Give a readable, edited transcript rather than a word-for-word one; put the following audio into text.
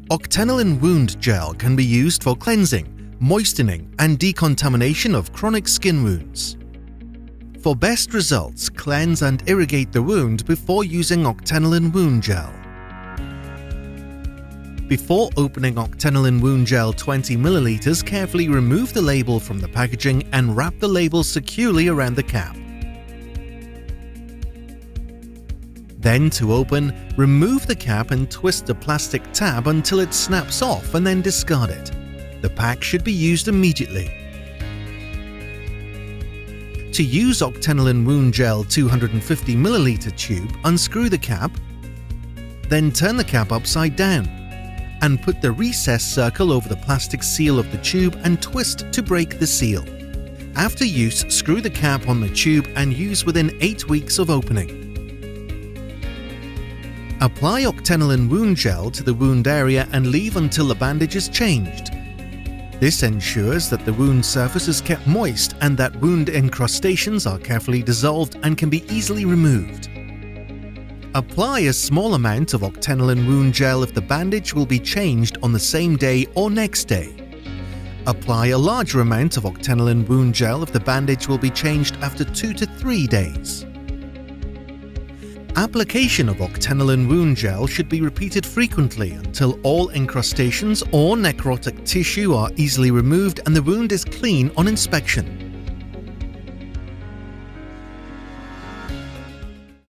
Octenellin wound gel can be used for cleansing, moistening, and decontamination of chronic skin wounds. For best results, cleanse and irrigate the wound before using octenellin wound gel. Before opening octenellin wound gel 20 ml, carefully remove the label from the packaging and wrap the label securely around the cap. Then, to open, remove the cap and twist the plastic tab until it snaps off and then discard it. The pack should be used immediately. To use octenellin wound gel 250 ml tube, unscrew the cap, then turn the cap upside down and put the recessed circle over the plastic seal of the tube and twist to break the seal. After use, screw the cap on the tube and use within 8 weeks of opening. Apply octenellin wound gel to the wound area and leave until the bandage is changed. This ensures that the wound surface is kept moist and that wound incrustations are carefully dissolved and can be easily removed. Apply a small amount of octenellin wound gel if the bandage will be changed on the same day or next day. Apply a larger amount of octenellin wound gel if the bandage will be changed after 2 to 3 days. Application of octenellin wound gel should be repeated frequently until all incrustations or necrotic tissue are easily removed and the wound is clean on inspection.